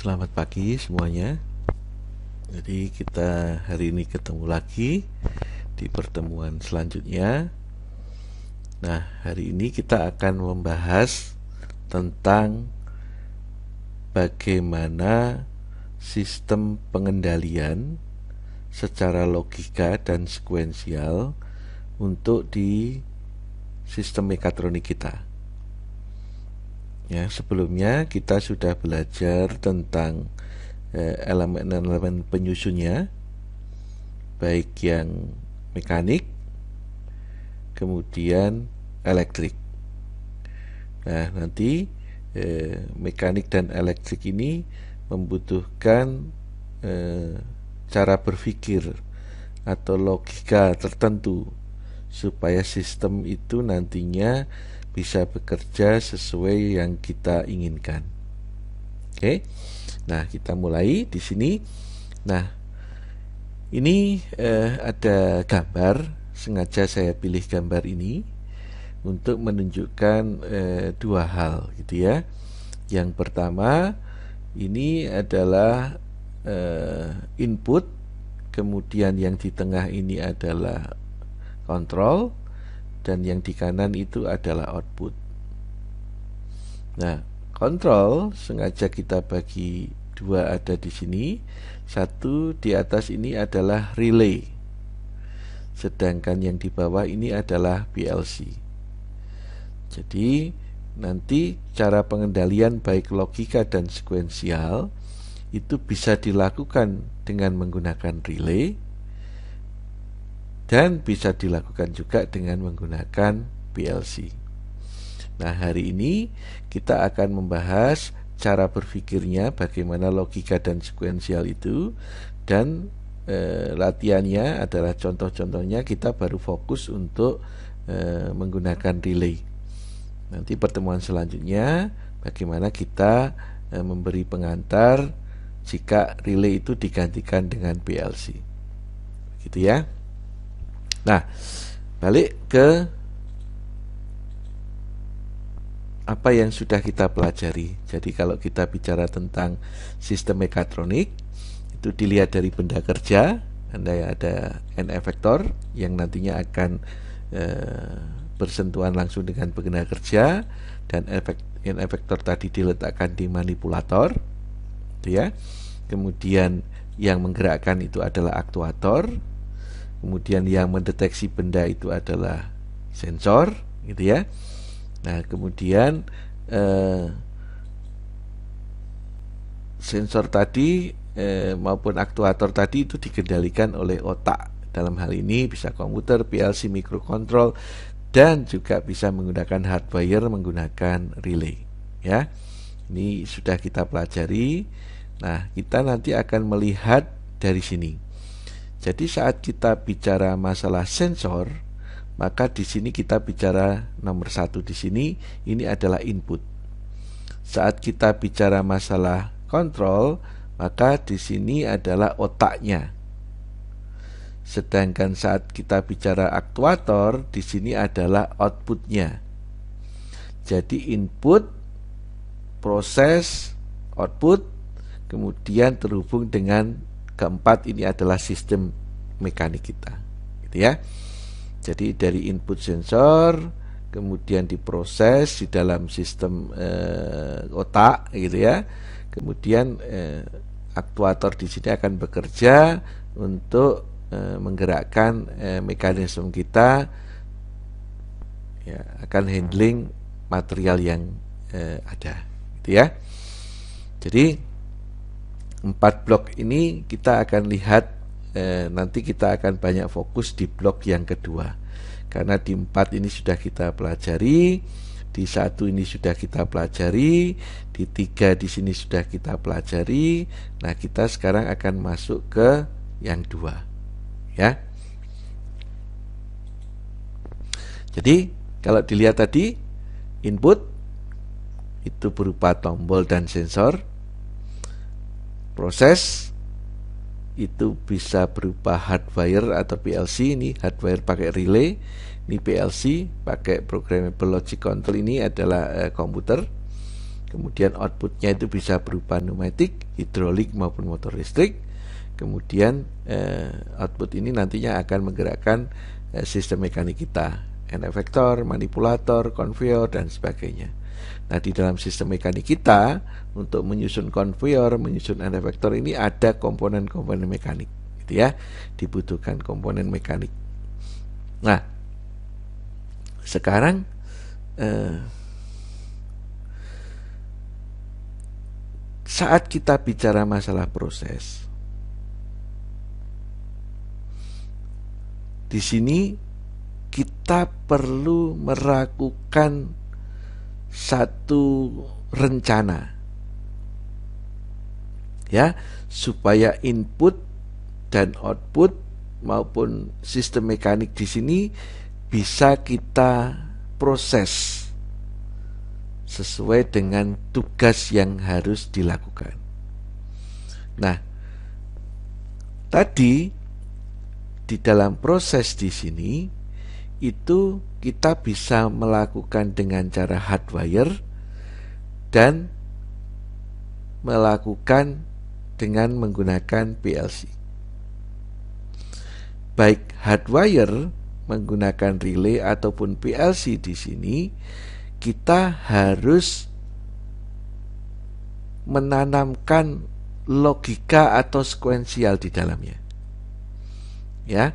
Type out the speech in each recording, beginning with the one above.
Selamat pagi semuanya. Jadi kita hari ini ketemu lagi di pertemuan selanjutnya. Nah, hari ini kita akan membahas tentang bagaimana sistem pengendalian secara logika dan sekuensial untuk di sistem mekatronik kita. Ya, sebelumnya kita sudah belajar tentang elemen-elemen penyusunnya, baik yang mekanik, kemudian elektrik. Nah, nanti mekanik dan elektrik ini membutuhkan cara berpikir atau logika tertentu supaya sistem itu nantinya bisa bekerja sesuai yang kita inginkan. Oke. Nah, kita mulai di sini. Nah, ini ada gambar, sengaja saya pilih gambar ini untuk menunjukkan dua hal gitu ya. Yang pertama, ini adalah input, kemudian yang di tengah ini adalah kontrol, dan yang di kanan itu adalah output. Nah, kontrol sengaja kita bagi dua, ada di sini. Satu di atas ini adalah relay, sedangkan yang di bawah ini adalah PLC. Jadi nanti cara pengendalian baik logika dan sekuensial itu bisa dilakukan dengan menggunakan relay dan bisa dilakukan juga dengan menggunakan PLC. Nah, hari ini kita akan membahas cara berpikirnya, bagaimana logika dan sekuensial itu, dan latihannya adalah contoh-contohnya. Kita baru fokus untuk menggunakan relay. Nanti pertemuan selanjutnya bagaimana kita memberi pengantar jika relay itu digantikan dengan PLC. Gitu ya. Nah, balik ke apa yang sudah kita pelajari. Jadi kalau kita bicara tentang sistem mekatronik, itu dilihat dari benda kerja. Ada N efektor yang nantinya akan bersentuhan langsung dengan benda kerja, dan N efektor tadi diletakkan di manipulator, gitu ya. Kemudian yang menggerakkan itu adalah aktuator. Kemudian yang mendeteksi benda itu adalah sensor, gitu ya. Nah, kemudian sensor tadi maupun aktuator tadi itu dikendalikan oleh otak. Dalam hal ini bisa komputer, PLC, microcontrol, dan juga bisa menggunakan hardwire, menggunakan relay. Ya, ini sudah kita pelajari. Nah, kita nanti akan melihat dari sini. Jadi saat kita bicara masalah sensor, maka di sini kita bicara nomor satu di sini, ini adalah input. Saat kita bicara masalah kontrol, maka di sini adalah otaknya. Sedangkan saat kita bicara aktuator, di sini adalah outputnya. Jadi input, proses, output, kemudian terhubung dengan keempat, ini adalah sistem mekanik kita, gitu ya. Jadi dari input sensor, kemudian diproses di dalam sistem otak, gitu ya. Kemudian aktuator di sini akan bekerja untuk menggerakkan mekanisme kita, ya, akan handling material yang ada, gitu ya. Jadi 4 blok ini kita akan lihat, nanti kita akan banyak fokus di blok yang kedua, karena di 4 ini sudah kita pelajari, di 1 ini sudah kita pelajari, di 3 di sini sudah kita pelajari. Nah, kita sekarang akan masuk ke yang 2, ya. Jadi kalau dilihat tadi, input itu berupa tombol dan sensor. Proses itu bisa berupa hardwire atau PLC. Ini hardwire pakai relay, ini PLC pakai programmable logic control, ini adalah komputer. kemudian outputnya itu bisa berupa pneumatik, hidrolik maupun motor listrik. Kemudian output ini nantinya akan menggerakkan sistem mekanik kita, end effector, manipulator, konveyor, dan sebagainya. Nah, di dalam sistem mekanik kita, untuk menyusun konveyor, menyusun end effector ini ada komponen-komponen mekanik, gitu ya. Dibutuhkan komponen mekanik. Nah, sekarang saat kita bicara masalah proses, di sini kita perlu melakukan satu rencana, ya, supaya input dan output maupun sistem mekanik di sini bisa kita proses sesuai dengan tugas yang harus dilakukan. Nah, tadi di dalam proses di sini itu kita bisa melakukan dengan cara hardwire dan melakukan dengan menggunakan PLC. Baik hardwire menggunakan relay ataupun PLC di sini, kita harus menanamkan logika atau sekuensial di dalamnya. Ya,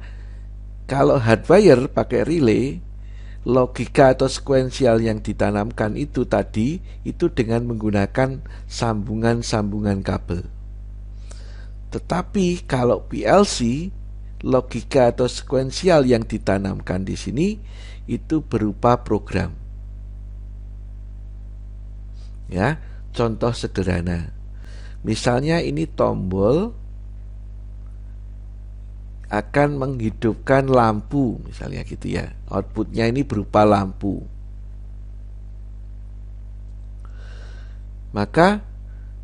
kalau hardwire pakai relay, logika atau sekuensial yang ditanamkan itu tadi itu dengan menggunakan sambungan-sambungan kabel. Tetapi kalau PLC, logika atau sekuensial yang ditanamkan di sini itu berupa program. Ya, contoh sederhana. Misalnya ini tombol akan menghidupkan lampu, misalnya gitu ya. Outputnya ini berupa lampu. Maka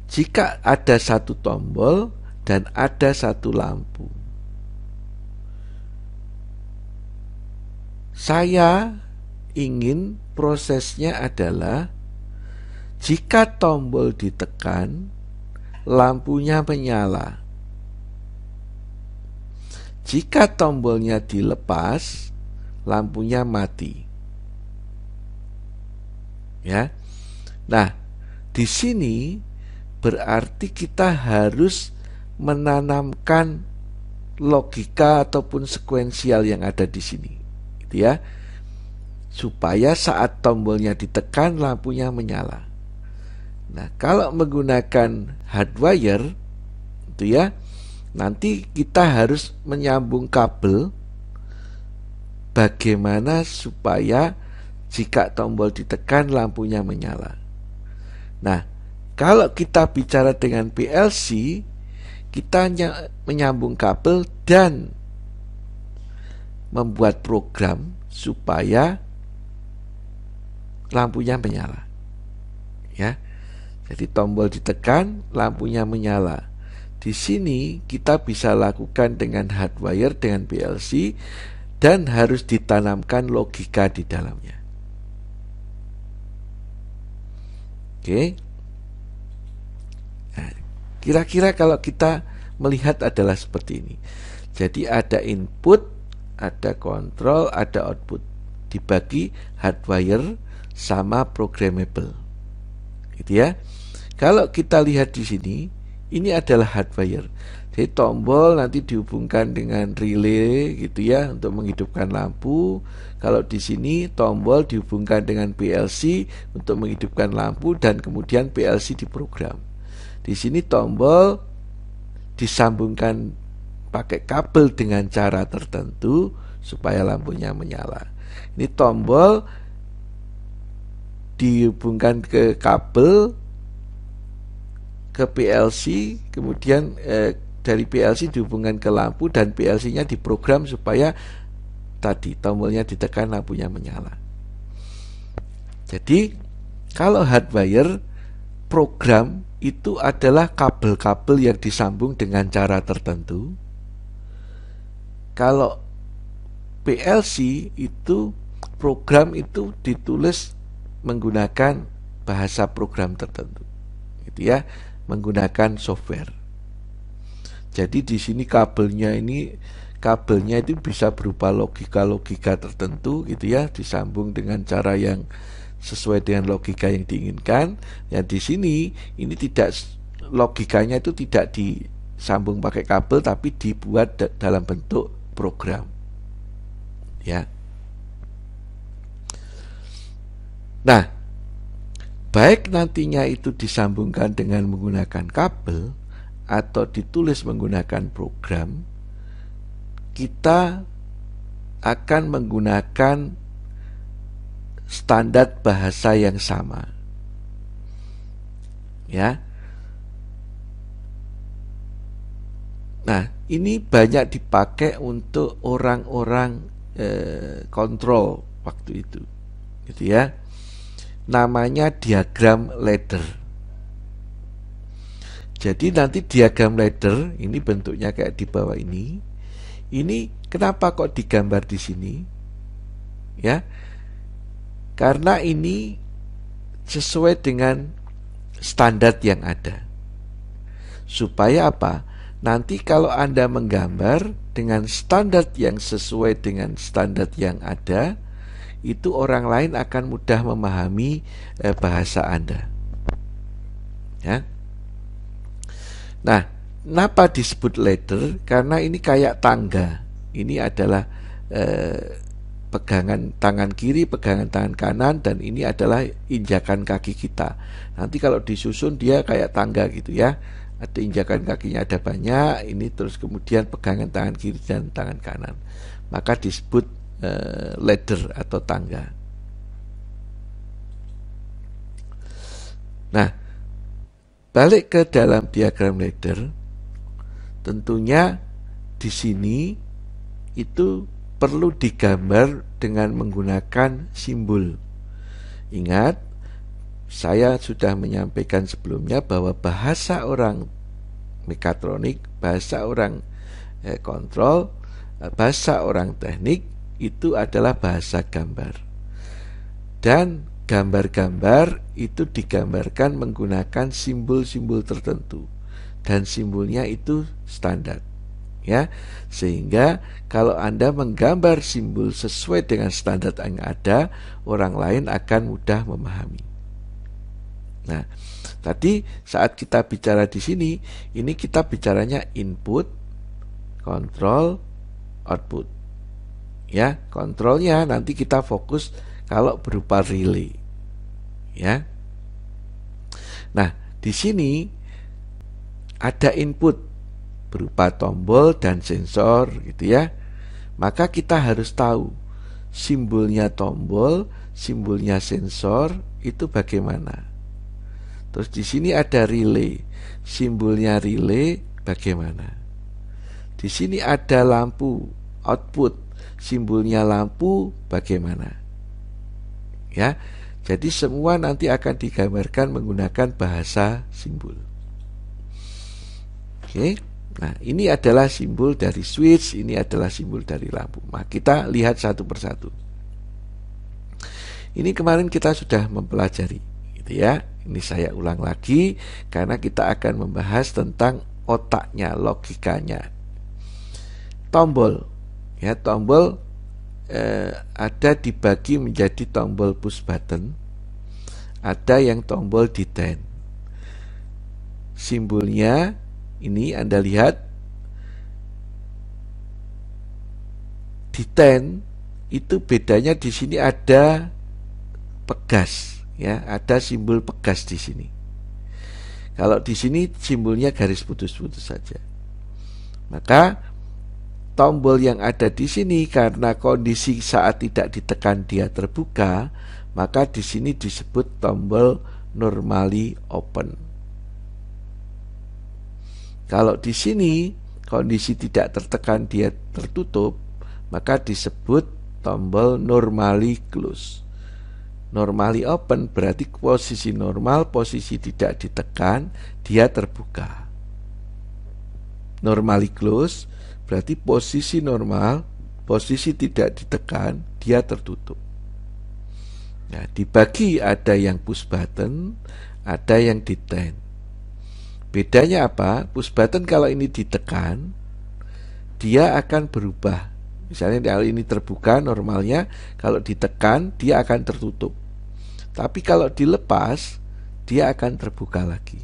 jika ada satu tombol dan ada satu lampu, saya ingin prosesnya adalah jika tombol ditekan, lampunya menyala. Jika tombolnya dilepas, lampunya mati. Ya. Nah, di sini berarti kita harus menanamkan logika ataupun sekuensial yang ada di sini, gitu ya. Supaya saat tombolnya ditekan, lampunya menyala. Nah, kalau menggunakan hardwire, itu ya, nanti kita harus menyambung kabel bagaimana supaya jika tombol ditekan lampunya menyala. Nah, kalau kita bicara dengan PLC, kita menyambung kabel dan membuat program supaya lampunya menyala. Ya. Jadi tombol ditekan, lampunya menyala. Di sini kita bisa lakukan dengan hardwire, dengan PLC, dan harus ditanamkan logika di dalamnya. Oke. Nah, kira-kira kalau kita melihat adalah seperti ini. Jadi ada input, ada kontrol, ada output. Dibagi hardwire sama programmable. Gitu ya. Kalau kita lihat di sini, ini adalah hardwire. Jadi tombol nanti dihubungkan dengan relay gitu ya untuk menghidupkan lampu. Kalau di sini tombol dihubungkan dengan PLC untuk menghidupkan lampu dan kemudian PLC diprogram. Di sini tombol disambungkan pakai kabel dengan cara tertentu supaya lampunya menyala. Ini tombol dihubungkan ke kabel ke PLC, kemudian dari PLC dihubungkan ke lampu dan PLC-nya diprogram supaya tadi tombolnya ditekan lampunya menyala. Jadi kalau hardwire program itu adalah kabel-kabel yang disambung dengan cara tertentu. Kalau PLC itu program itu ditulis menggunakan bahasa program tertentu, gitu ya, menggunakan software. Jadi di sini kabelnya itu bisa berupa logika-logika tertentu, gitu ya, disambung dengan cara yang sesuai dengan logika yang diinginkan. Ya di sini ini tidak, logikanya itu tidak disambung pakai kabel tapi dibuat dalam bentuk program. Ya. Nah, baik nantinya itu disambungkan dengan menggunakan kabel atau ditulis menggunakan program, kita akan menggunakan standar bahasa yang sama. Ya. Nah, ini banyak dipakai untuk orang-orang kontrol waktu itu, gitu ya. Namanya diagram ladder. Jadi nanti diagram ladder ini bentuknya kayak di bawah ini. Ini kenapa kok digambar di sini? Ya, karena ini sesuai dengan standar yang ada. Supaya apa? Nanti kalau Anda menggambar dengan standar yang sesuai dengan standar yang ada, itu orang lain akan mudah memahami bahasa Anda. Ya. Nah, kenapa disebut ladder? Karena ini kayak tangga. Ini adalah pegangan tangan kiri, pegangan tangan kanan, dan ini adalah injakan kaki kita. Nanti kalau disusun dia kayak tangga gitu ya. Ada injakan kakinya ada banyak, ini terus kemudian pegangan tangan kiri dan tangan kanan. Maka disebut ladder atau tangga. Nah, balik ke dalam diagram ladder, tentunya di sini itu perlu digambar dengan menggunakan simbol. Ingat, saya sudah menyampaikan sebelumnya bahwa bahasa orang mekatronik, bahasa orang kontrol, bahasa orang teknik itu adalah bahasa gambar. Dan gambar-gambar itu digambarkan menggunakan simbol-simbol tertentu, dan simbolnya itu standar. Ya, sehingga kalau Anda menggambar simbol sesuai dengan standar yang ada, orang lain akan mudah memahami. Nah, tadi saat kita bicara di sini, ini kita bicaranya input, kontrol, output. Ya, kontrolnya nanti kita fokus kalau berupa relay. Ya. Nah, di sini ada input berupa tombol dan sensor, gitu ya. Maka kita harus tahu simbolnya tombol, simbolnya sensor itu bagaimana. Terus di sini ada relay, simbolnya relay bagaimana. Di sini ada lampu, output, simbolnya lampu bagaimana. Ya, jadi semua nanti akan digambarkan menggunakan bahasa simbol. Oke, nah ini adalah simbol dari switch, ini adalah simbol dari lampu. Nah, kita lihat satu persatu. Ini kemarin kita sudah mempelajari, gitu ya. Ini saya ulang lagi karena kita akan membahas tentang otaknya, logikanya. Tombol, ya, tombol ada dibagi menjadi tombol push button, ada yang tombol detain. Simbolnya ini Anda lihat, detain itu bedanya di sini ada pegas. Ya, ada simbol pegas di sini. Kalau di sini simbolnya garis putus-putus saja. Maka tombol yang ada di sini karena kondisi saat tidak ditekan dia terbuka, maka di sini disebut tombol normally open. Kalau di sini kondisi tidak tertekan dia tertutup, maka disebut tombol normally close. Normally open berarti posisi normal, posisi tidak ditekan, dia terbuka. Normally close berarti posisi normal, posisi tidak ditekan, dia tertutup. Nah, dibagi ada yang push button, ada yang detain. Bedanya apa? Push button kalau ini ditekan, dia akan berubah. Misalnya kalau ini terbuka normalnya, kalau ditekan dia akan tertutup. Tapi kalau dilepas, dia akan terbuka lagi.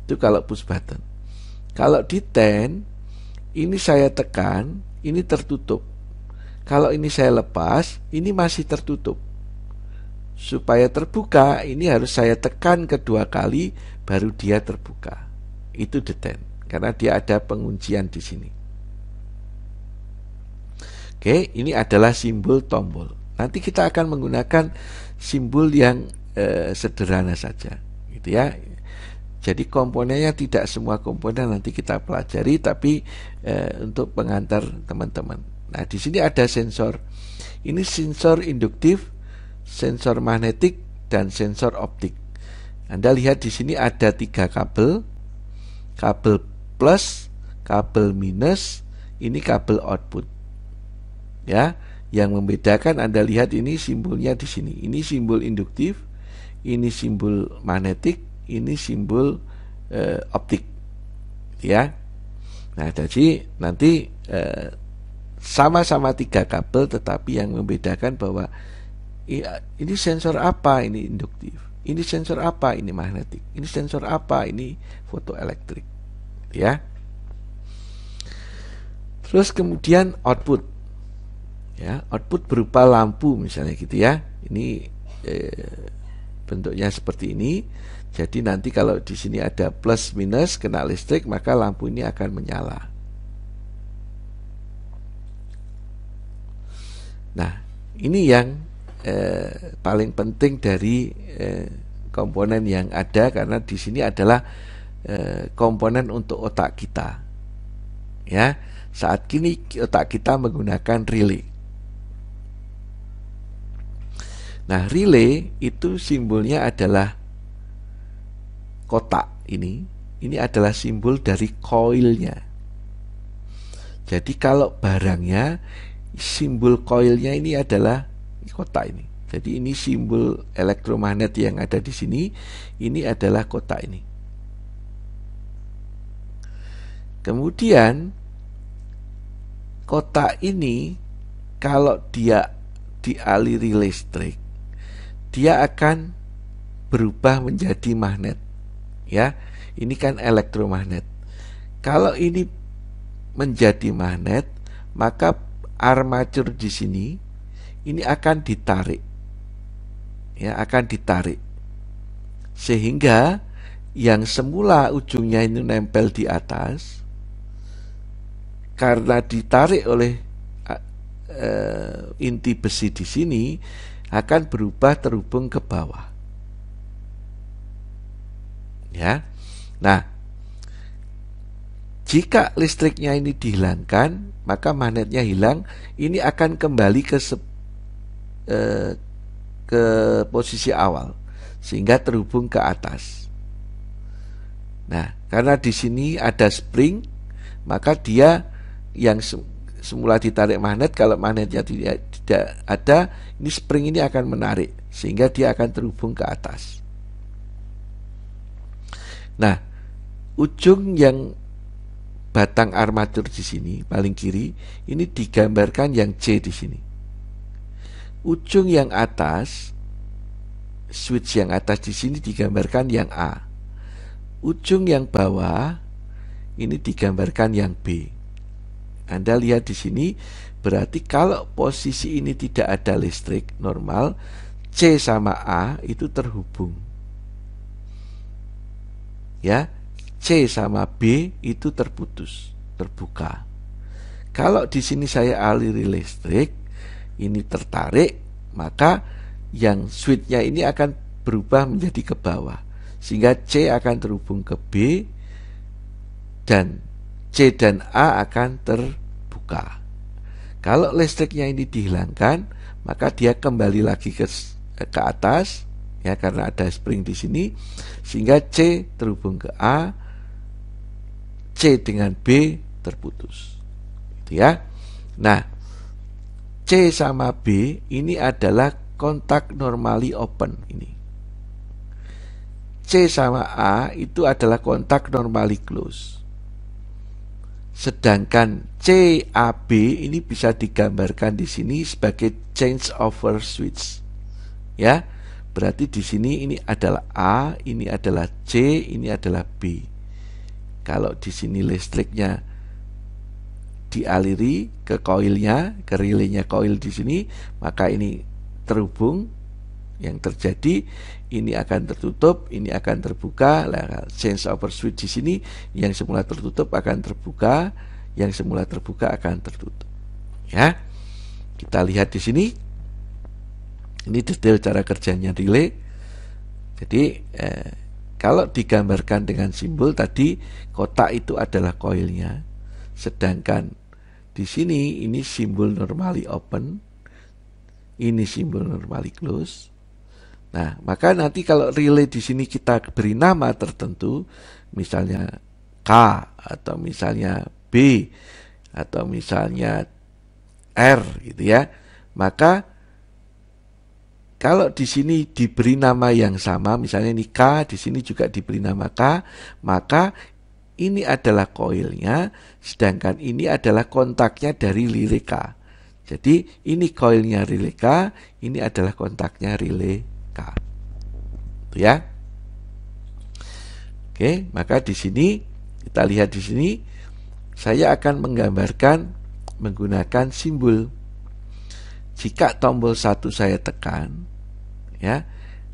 Itu kalau push button. Kalau detain, ini saya tekan, ini tertutup. Kalau ini saya lepas, ini masih tertutup. Supaya terbuka, ini harus saya tekan kedua kali baru dia terbuka. Itu detain, karena dia ada penguncian di sini. Oke, ini adalah simbol tombol. Nanti kita akan menggunakan simbol yang sederhana saja, gitu ya. Jadi komponennya tidak semua komponen nanti kita pelajari, tapi untuk pengantar teman-teman. Nah, di sini ada sensor. Ini sensor induktif, sensor magnetik, dan sensor optik. Anda lihat di sini ada 3 kabel, kabel plus, kabel minus, ini kabel output. Ya, yang membedakan Anda lihat ini simbolnya di sini. Ini simbol induktif, ini simbol magnetik, ini simbol optik. Ya. Nah, jadi nanti sama-sama 3 kabel, tetapi yang membedakan bahwa ini sensor apa, ini induktif, ini sensor apa, ini magnetik, ini sensor apa, ini fotoelektrik, ya. Terus kemudian output, ya, output berupa lampu misalnya gitu ya. Ini bentuknya seperti ini. Jadi nanti kalau di sini ada plus minus kena listrik, maka lampu ini akan menyala. Nah, ini yang paling penting dari komponen yang ada, karena di sini adalah komponen untuk otak kita. Ya, saat kini otak kita menggunakan relay. Nah, relay itu simbolnya adalah kotak ini. Ini adalah simbol dari koilnya. Jadi kalau barangnya, simbol koilnya ini adalah kotak ini. Jadi ini simbol elektromagnet yang ada di sini. Ini adalah kotak ini. Kemudian kotak ini kalau dia dialiri listrik, dia akan berubah menjadi magnet. Ya, ini kan elektromagnet. Kalau ini menjadi magnet, maka armatur di sini ini akan ditarik, ya, akan ditarik, sehingga yang semula ujungnya ini nempel di atas, karena ditarik oleh inti besi di sini, akan berubah terhubung ke bawah. Ya, nah, jika listriknya ini dihilangkan, maka magnetnya hilang, ini akan kembali ke posisi awal, sehingga terhubung ke atas. Nah, karena di sini ada spring, maka dia yang semula ditarik magnet, kalau magnetnya tidak ada, ini spring ini akan menarik, sehingga dia akan terhubung ke atas. Nah, ujung yang batang armatur di sini paling kiri ini digambarkan yang C di sini. Ujung yang atas, switch yang atas di sini digambarkan yang A. Ujung yang bawah ini digambarkan yang B. Anda lihat di sini, berarti kalau posisi ini tidak ada listrik normal, C sama A itu terhubung. Ya, C sama B itu terputus, terbuka. Kalau di sini saya aliri listrik, ini tertarik, maka yang switchnya ini akan berubah menjadi ke bawah, sehingga C akan terhubung ke B, dan C dan A akan terbuka. Kalau listriknya ini dihilangkan, maka dia kembali lagi ke atas, ya, karena ada spring di sini, sehingga C terhubung ke A, C dengan B terputus, gitu ya. Nah, C sama B ini adalah kontak normally open ini. C sama A itu adalah kontak normally close. Sedangkan CAB ini bisa digambarkan di sini sebagai change over switch. Ya. Berarti di sini ini adalah A, ini adalah C, ini adalah B. Kalau di sini listriknya dialiri ke koilnya, ke relaynya koil di sini, maka ini terhubung. Yang terjadi ini akan tertutup, ini akan terbuka. Nah, change over switch di sini yang semula tertutup akan terbuka, yang semula terbuka akan tertutup. Ya, kita lihat di sini. Ini detail cara kerjanya relay. Jadi kalau digambarkan dengan simbol tadi, kotak itu adalah koilnya, sedangkan di sini ini simbol normally open, ini simbol normally close. Nah, maka nanti kalau relay di sini kita beri nama tertentu, misalnya K atau misalnya B atau misalnya R gitu ya. Maka kalau di sini diberi nama yang sama, misalnya ini K, di sini juga diberi nama K, maka ini adalah koilnya, sedangkan ini adalah kontaknya dari relay K. Jadi ini koilnya relay K, ini adalah kontaknya relay K. Itu ya. Oke, maka di sini kita lihat di sini saya akan menggambarkan menggunakan simbol. Jika tombol 1 saya tekan, ya,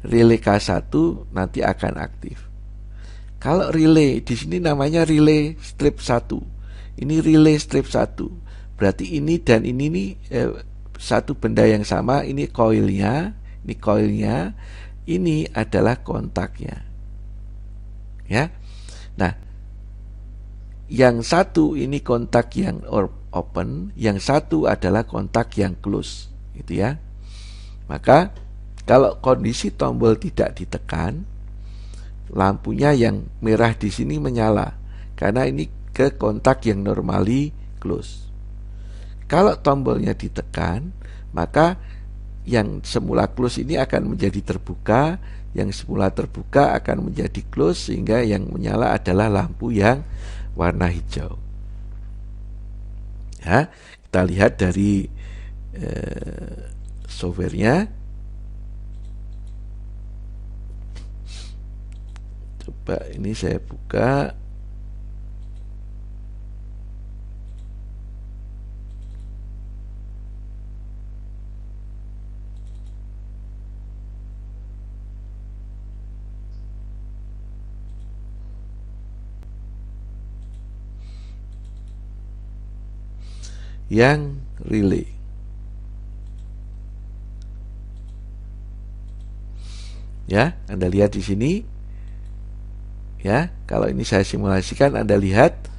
relay K1 nanti akan aktif. Kalau relay di sini namanya relay strip 1. Ini relay strip 1. Berarti ini dan ini nih satu benda yang sama, ini koilnya. Ini koilnya, ini adalah kontaknya. Ya. Nah, yang satu ini kontak yang open, yang satu adalah kontak yang close, gitu ya. Maka kalau kondisi tombol tidak ditekan, lampunya yang merah di sini menyala karena ini ke kontak yang normally close. Kalau tombolnya ditekan, maka yang semula close ini akan menjadi terbuka, yang semula terbuka akan menjadi close, sehingga yang menyala adalah lampu yang warna hijau. Ya, kita lihat dari softwarenya. Coba ini saya buka. Yang relay. Ya, Anda lihat di sini. Ya, kalau ini saya simulasikan, Anda lihat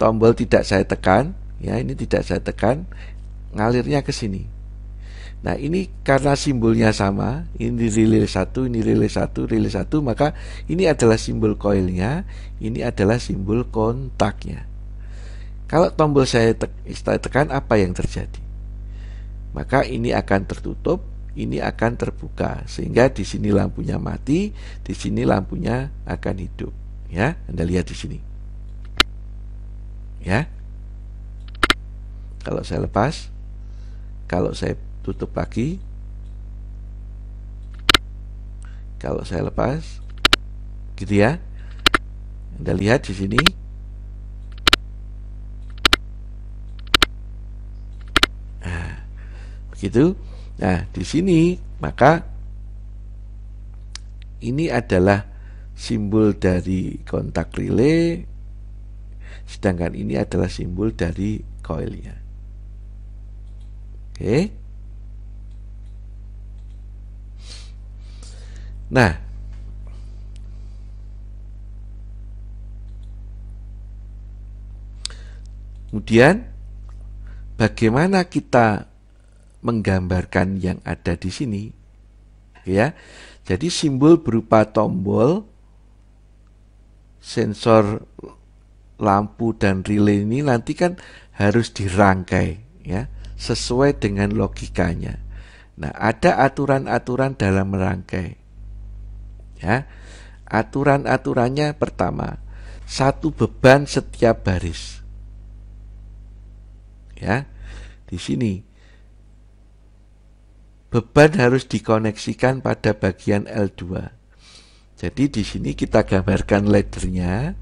tombol tidak saya tekan, ya, ini tidak saya tekan, ngalirnya ke sini. Nah, ini karena simbolnya sama, ini relay 1, ini relay 1, relay 1, maka ini adalah simbol koilnya, ini adalah simbol kontaknya. Kalau tombol saya tekan, apa yang terjadi? Maka ini akan tertutup, ini akan terbuka, sehingga di sini lampunya mati, di sini lampunya akan hidup. Ya, Anda lihat di sini. Ya. Kalau saya lepas, kalau saya tutup lagi, kalau saya lepas, gitu ya. Anda lihat di sini. Gitu. Nah, di sini maka ini adalah simbol dari kontak relay, sedangkan ini adalah simbol dari koilnya. Oke. Nah, kemudian bagaimana kita menggambarkan yang ada di sini, ya. Jadi simbol berupa tombol, sensor, lampu dan relay ini nanti kan harus dirangkai, ya, sesuai dengan logikanya. Nah, ada aturan-aturan dalam merangkai. Ya, aturan-aturannya pertama, satu beban setiap baris. Ya, di sini beban harus dikoneksikan pada bagian L2. Jadi di sini kita gambarkan laddernya.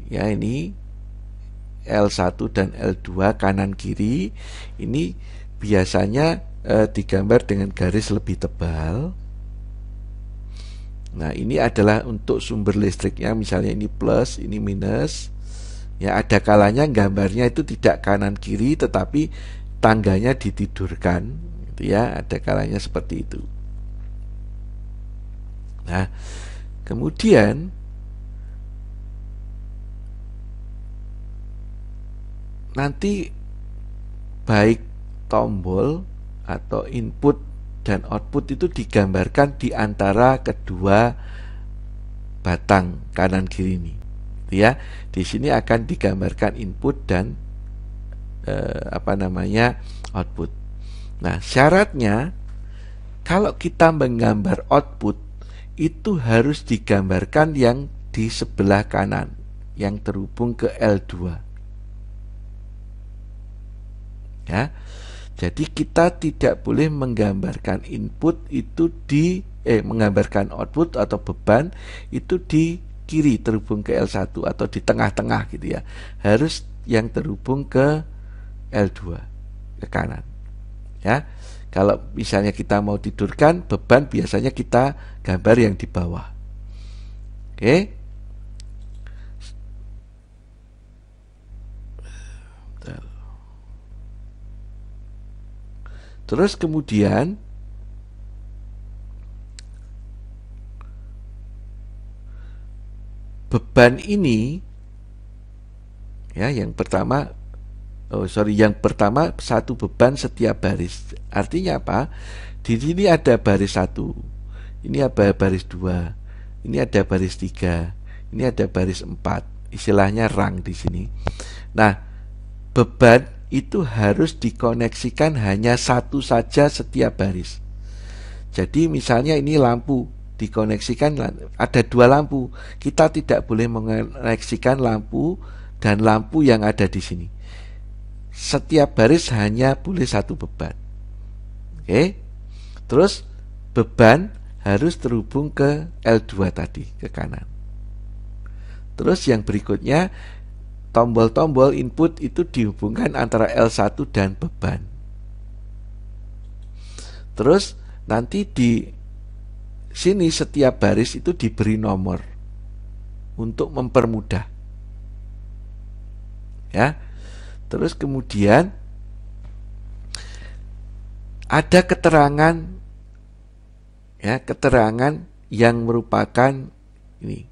Ya, ini L1 dan L2 kanan kiri. Ini biasanya digambar dengan garis lebih tebal. Nah, ini adalah untuk sumber listriknya, misalnya ini plus, ini minus. Ya, ada kalanya gambarnya itu tidak kanan kiri tetapi tangganya ditidurkan, gitu ya. Ada kalanya seperti itu. Nah, kemudian nanti baik tombol atau input dan output itu digambarkan di antara kedua batang kanan kiri ini, ya. Di sini akan digambarkan input dan output. Nah, syaratnya kalau kita menggambar output itu harus digambarkan yang di sebelah kanan yang terhubung ke L2. Ya. Jadi kita tidak boleh menggambarkan input itu menggambarkan output atau beban itu di kiri terhubung ke L1 atau di tengah-tengah gitu ya. Harus yang terhubung ke L2 ke kanan. Ya. Kalau misalnya kita mau tidurkan beban, biasanya kita gambar yang di bawah. Oke. Terus kemudian beban ini, ya, yang pertama satu beban setiap baris. Artinya apa? Di sini ada baris 1, ini ada baris 2, ini ada baris 3, ini ada baris 4. Istilahnya rang di sini. Nah, beban itu harus dikoneksikan hanya satu saja setiap baris. Jadi misalnya ini lampu dikoneksikan, ada dua lampu, kita tidak boleh mengoneksikan lampu dan lampu yang ada di sini. Setiap baris hanya boleh satu beban. Oke. Terus beban harus terhubung ke L2 tadi, ke kanan. Terus yang berikutnya, tombol-tombol input itu dihubungkan antara L1 dan beban. Terus nanti di sini setiap baris itu diberi nomor untuk mempermudah. Ya. Terus kemudian ada keterangan, ya, keterangan yang merupakan ini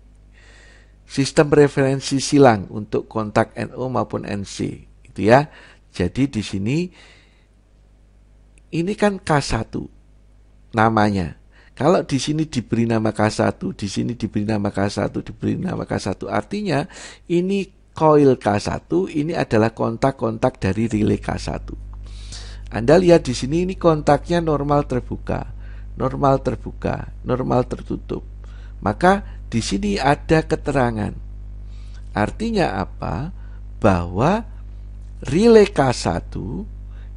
sistem referensi silang untuk kontak NO maupun NC, itu ya. Jadi di sini ini kan K1 namanya. Kalau di sini diberi nama K1, di sini diberi nama K1, diberi nama K1, artinya ini coil K1, ini adalah kontak-kontak dari relay K1. Anda lihat di sini, ini kontaknya normal terbuka, normal terbuka, normal tertutup. Maka di sini ada keterangan. Artinya apa? Bahwa relay K1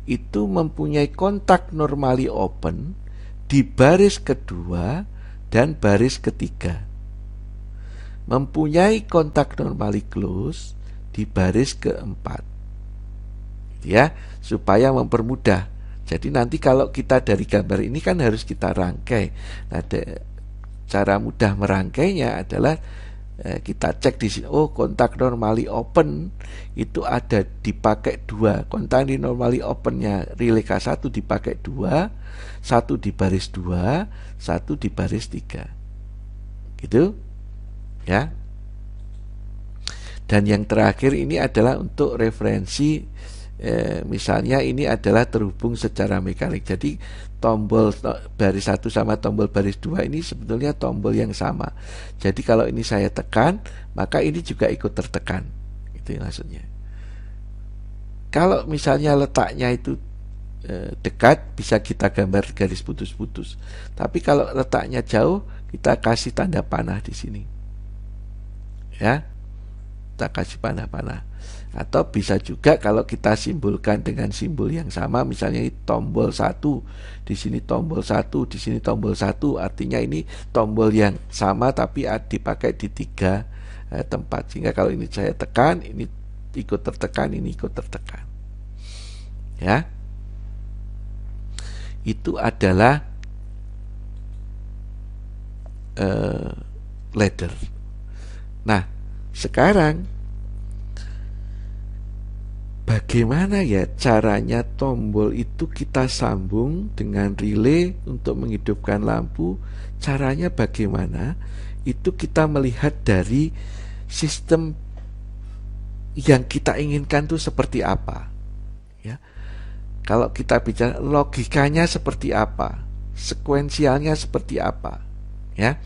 itu mempunyai kontak normally open di baris kedua dan baris ketiga. Mempunyai kontak normally close di baris keempat. Ya, supaya mempermudah. Jadi nanti kalau kita dari gambar ini kan harus kita rangkai. Nah, cara mudah merangkainya adalah kita cek di sini. Oh, kontak normally open itu ada dipakai 2. Kontak normally opennya relay K1 dipakai 2, 1 di baris 2, 1 di baris 3. Gitu. Ya. Dan yang terakhir ini adalah untuk referensi, misalnya ini adalah terhubung secara mekanik. Jadi tombol baris 1 sama tombol baris 2 ini sebetulnya tombol yang sama. Jadi kalau ini saya tekan, maka ini juga ikut tertekan. Itu maksudnya. Kalau misalnya letaknya itu dekat bisa kita gambar garis putus-putus. Tapi kalau letaknya jauh, kita kasih tanda panah di sini. Ya. Kita kasih panah-panah. Atau bisa juga kalau kita simbolkan dengan simbol yang sama, misalnya tombol 1, di sini tombol 1, di sini tombol 1, artinya ini tombol yang sama tapi dipakai di 3 tempat. Sehingga kalau ini saya tekan, ini ikut tertekan, ini ikut tertekan. Ya. Itu adalah ladder. Nah, sekarang bagaimana ya caranya tombol itu kita sambung dengan relay untuk menghidupkan lampu? Caranya bagaimana? Itu kita melihat dari sistem yang kita inginkan itu seperti apa. Ya. Kalau kita bicara logikanya seperti apa, sekuensialnya seperti apa. Ya.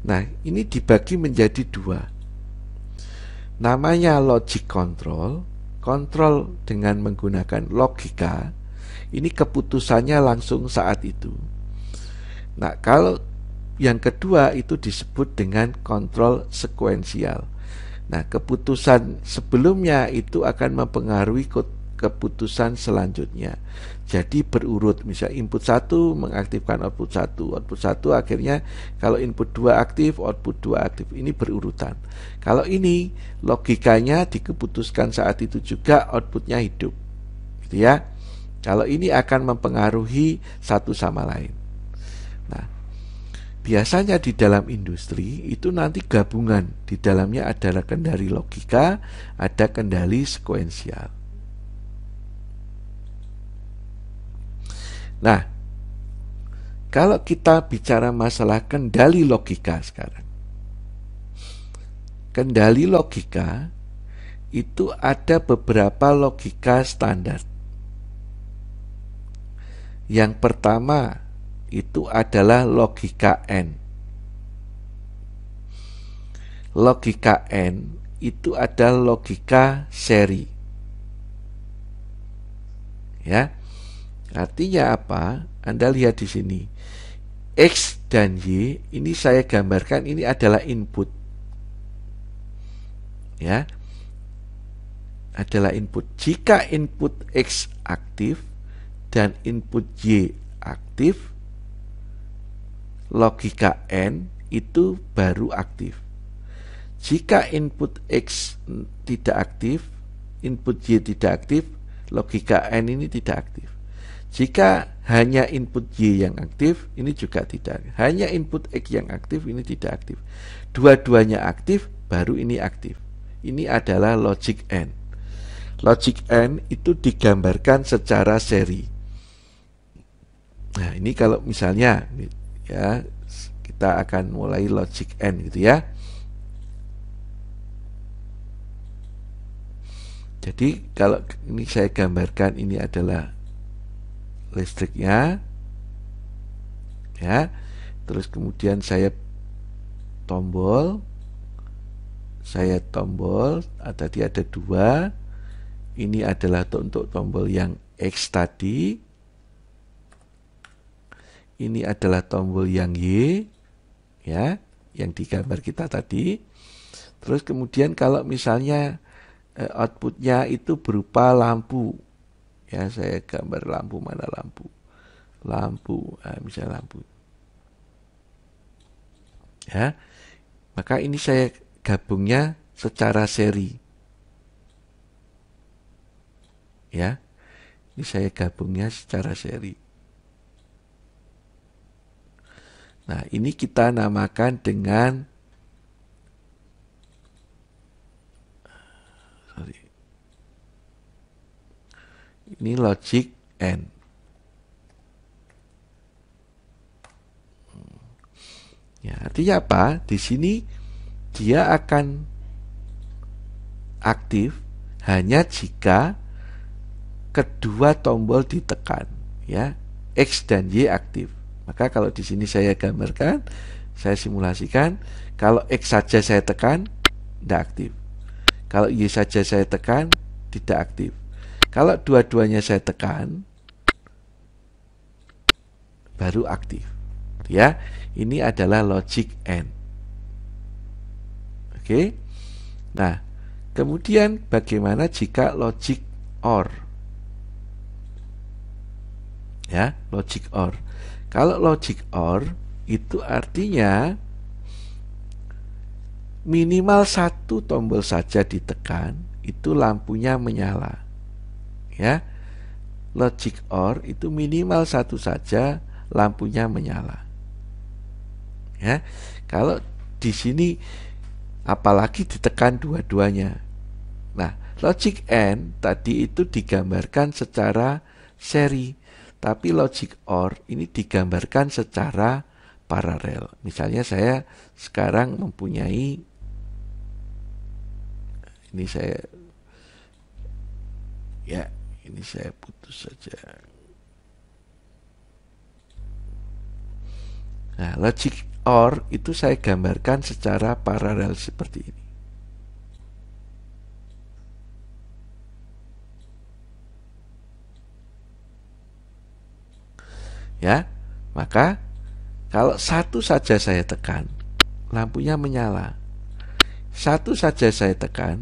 Nah, ini dibagi menjadi 2. Namanya logic control. Kontrol dengan menggunakan logika. Ini keputusannya langsung saat itu. Nah, kalau yang kedua itu disebut dengan kontrol sekuensial. Nah, keputusan sebelumnya itu akan mempengaruhi keputusan selanjutnya. Jadi berurut, misal input 1 mengaktifkan output 1. Output 1 akhirnya kalau input 2 aktif, output 2 aktif. Ini berurutan. Kalau ini logikanya dikeputuskan saat itu juga, outputnya hidup. Gitu ya. Kalau ini akan mempengaruhi satu sama lain. Nah, biasanya di dalam industri itu nanti gabungan. Di dalamnya adalah kendali logika, ada kendali sekuensial. Nah, kalau kita bicara masalah kendali logika sekarang, kendali logika itu ada beberapa logika standar. Yang pertama itu adalah logika N. Logika N itu adalah logika seri. Ya. Artinya apa? Anda lihat di sini. X dan Y ini saya gambarkan, ini adalah input. Ya. Adalah input. Jika input X aktif dan input Y aktif, logika N itu baru aktif. Jika input X tidak aktif, input Y tidak aktif, logika N ini tidak aktif. Jika hanya input Y yang aktif, ini juga tidak. Hanya input X yang aktif, ini tidak aktif. Dua-duanya aktif, baru ini aktif. Ini adalah logic N. Logic N itu digambarkan secara seri. Nah, ini kalau misalnya ya, kita akan mulai logic N gitu ya. Jadi kalau ini saya gambarkan, ini adalah listriknya, ya. Terus kemudian saya tombol, tadi ada 2. Ini adalah untuk tombol yang X tadi. Ini adalah tombol yang Y, ya, yang digambar kita tadi. Terus kemudian kalau misalnya outputnya itu berupa lampu. Ya, saya gambar lampu, mana lampu? Misalnya lampu. Ya, maka ini saya gabungnya secara seri. Ya, ini saya gabungnya secara seri. Nah, ini kita namakan dengan ini logic N. Ya, artinya apa? Di sini dia akan aktif hanya jika kedua tombol ditekan, ya. X dan Y aktif. Maka kalau di sini saya gambarkan, saya simulasikan, kalau X saja saya tekan, tidak aktif. Kalau Y saja saya tekan, tidak aktif. Kalau dua-duanya saya tekan, baru aktif. Ya, ini adalah logic AND. Oke. Nah, kemudian bagaimana jika logic OR? Ya, logic OR. Kalau logic OR itu artinya minimal satu tombol saja ditekan, itu lampunya menyala. Ya, logic OR itu minimal satu saja lampunya menyala. Ya, kalau di sini apalagi ditekan dua-duanya. Nah, logic AND tadi itu digambarkan secara seri, tapi logic OR ini digambarkan secara paralel. Misalnya saya sekarang mempunyai, ini saya, ya ini saya putus saja. Nah, logic OR itu saya gambarkan secara paralel seperti ini. Ya, maka kalau satu saja saya tekan, lampunya menyala. Satu saja saya tekan,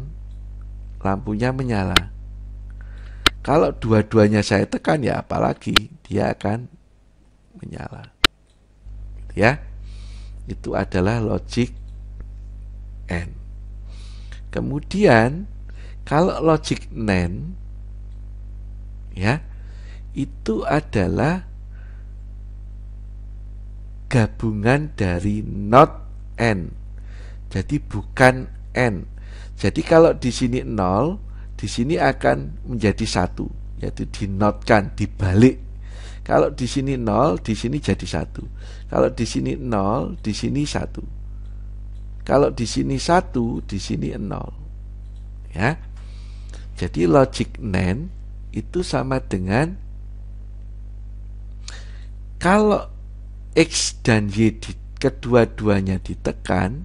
lampunya menyala. Kalau dua-duanya saya tekan, ya apalagi dia akan menyala. Ya, itu adalah logic AND. Kemudian kalau logic NAND, ya, itu adalah gabungan dari not AND. Jadi bukan AND. Jadi kalau di sini 0, di sini akan menjadi 1, yaitu dinotkan, dibalik. Kalau di sini 0, di sini jadi 1. Kalau di sini 0, di sini 1. Kalau di sini 1, di sini 0. Ya. Jadi logic NAND itu sama dengan kalau X dan Y kedua-duanya ditekan,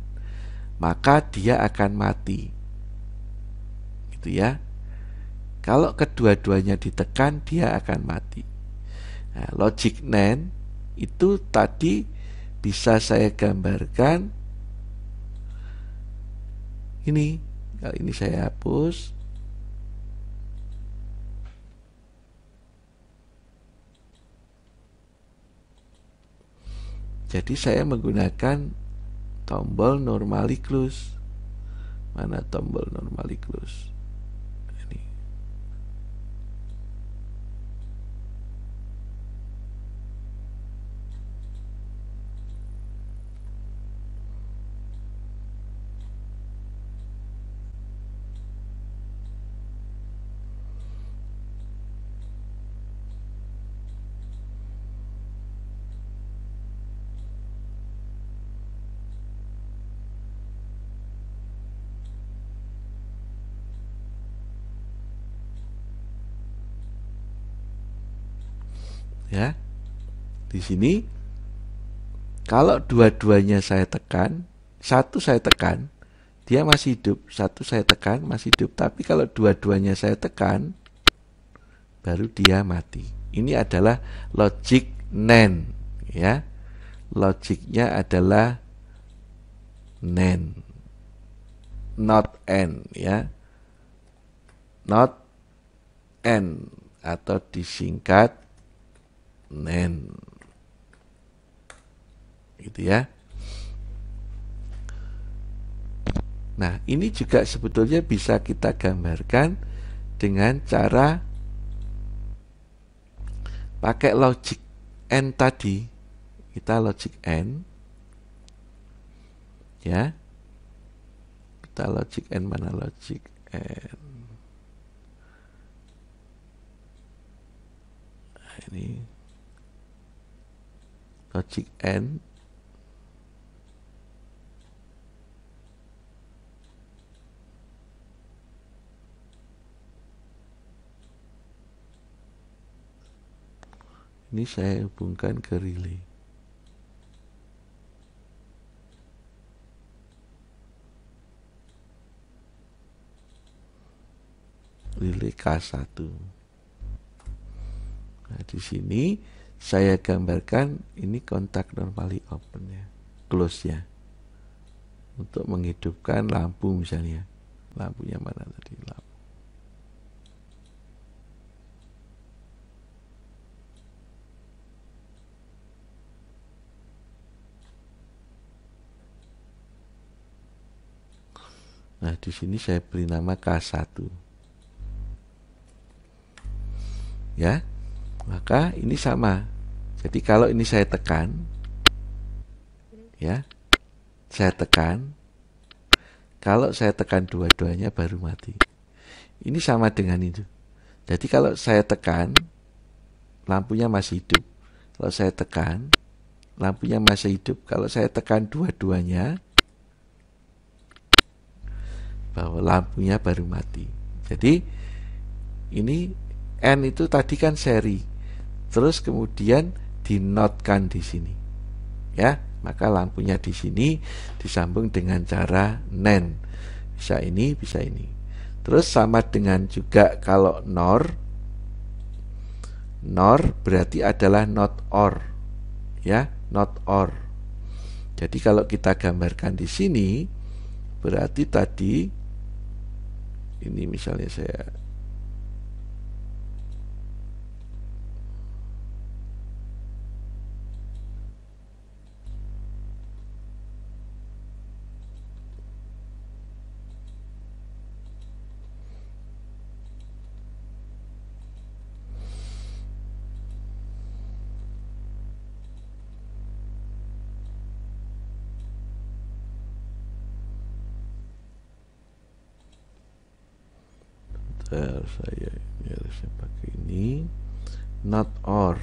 maka dia akan mati. Gitu ya. Kalau kedua-duanya ditekan, dia akan mati. Nah, logic NAND itu tadi bisa saya gambarkan ini. Kalau ini saya hapus. Jadi saya menggunakan tombol normally close. Mana tombol normally close? Ini. Ya. Di sini kalau dua-duanya saya tekan, satu saya tekan, dia masih hidup. Satu saya tekan, masih hidup. Tapi kalau dua-duanya saya tekan, baru dia mati. Ini adalah logic NAND, ya. Logiknya adalah NAND, not AND, ya. Not AND atau disingkat NAND. Gitu ya. Nah, ini juga sebetulnya bisa kita gambarkan dengan cara pakai logic AND tadi. Kita logic AND, ya. Kita logic AND, mana logic AND? Nah, ini logic AND. Ini saya hubungkan ke relay. Relay K1. Nah, di sini saya gambarkan ini kontak normally open ya, close ya, untuk menghidupkan lampu misalnya. Lampunya mana tadi? Lampu. Nah, di sini saya beri nama K1. Ya. Maka ini sama. Jadi kalau ini saya tekan, ya. Saya tekan. Kalau saya tekan dua-duanya baru mati. Ini sama dengan itu. Jadi kalau saya tekan, lampunya masih hidup. Kalau saya tekan, lampunya masih hidup. Kalau saya tekan dua-duanya, bahwa lampunya baru mati. Jadi ini N itu tadi kan seri, terus kemudian dinotkan di sini, ya. Maka lampunya di sini disambung dengan cara NAND. Bisa ini, bisa ini. Terus sama dengan juga kalau NOR berarti adalah not OR, ya, not OR. Jadi kalau kita gambarkan di sini, berarti tadi ini misalnya saya ini harusnya pakai ini not OR.